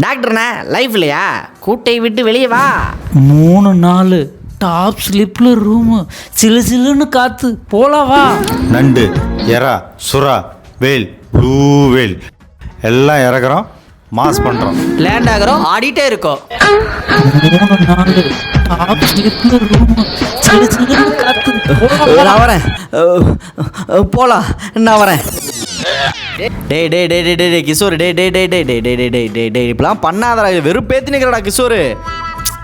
டாக்டர்ண்ணே life இல்லையா? கூட்டை விட்டு வெளியே வா. 3 நாள் டாப் ஸ்லிப்ல ரூமு, சிலு சிலுன்னு காத்து, போலவா? நண்டு, எறா, சுறா, வேல், ப்ளூ வேல் எல்லாம் இறக்குறோம், மாஸ் பண்ணுறோம். லேண்ட் ஆகிறோம், ஆடிட்டே இருக்கோம். 3 நாள் டாப் ஸ்லிப்ல ரூமு, சிலு சிலுன்னு காத்து, நான் வரேன். போலாம், நான் வரேன். டேய் டேய் டேய் டேய் டேய் கிஷோர், டேய் டேய் டேய் டேய் டேய் டேய் டேய் டேய் டேய் டேய் இப்பெல்லாம் பண்ணாதடா. வெறும் பேத்தினிக்கிறடா கிஷோர்.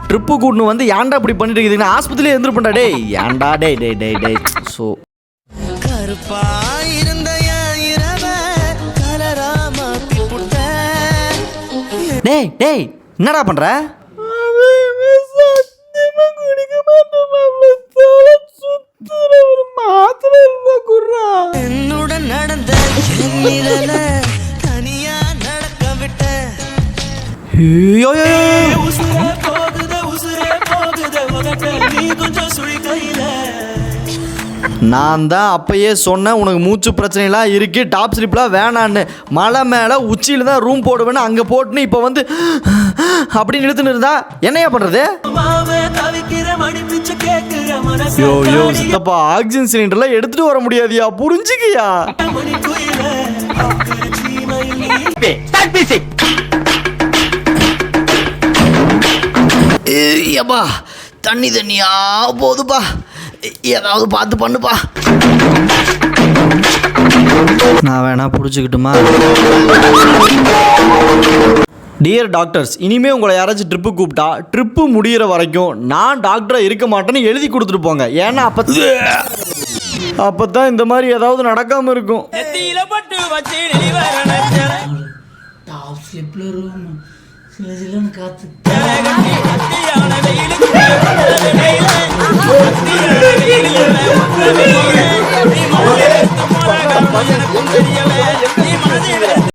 ட்ரிப்பு கூட்டுன்னு வந்து ஏன்டா இப்படி பண்ணிட்டு இருக்குதுன்னு ஆஸ்பத்திரியிலே இருந்துருப்பேன்டா. டேய் ஏன்டா டேய் டேய் டேய் டேய் ஸோ கருப்பா இருந்த டேய் டேய் என்னடா பண்ற? என்னுடன் நடந்த தனியா நடக்க விட்ட நான் தான் அப்பயே சொன்னேன் உனக்கு மூச்சு பிரச்சனைலாம் இருக்கு, டாப் ஸ்லிப்லாம் வேணான்னு. மலை மேலே உச்சியில் தான் ரூம் போடுவேன்னு அங்கே போட்டுன்னு இப்போ வந்து அப்படின்னு இழுத்துன்னு இருந்தா என்னையா பண்ணுறது? யோ யோ சித்தப்பா, ஆக்சிஜன் சிலிண்டர்லாம் எடுத்துட்டு வர முடியாதியா, புரிஞ்சுக்கியா? ஏப்பா தண்ணி தண்ணியா போதுப்பா, ஏதாவது பார்த்து பண்ணுப்பா. நான் வேணா பிடிச்சிக்கிட்டுமா? டியர் டாக்டர்ஸ், இனிமே உங்களை யாராச்சும் ட்ரிப்பு கூப்பிட்டா ட்ரிப்பு முடிகிற வரைக்கும் நான் டாக்டராக இருக்க மாட்டேன்னு எழுதி கொடுத்துட்டு போங்க. ஏன்னா அப்பதான் இந்த மாதிரி ஏதாவது நடக்காம இருக்கும். டாப் ஸ்லிப்ல ரூமு, சிலு சிலுன்னு காத்து. நீ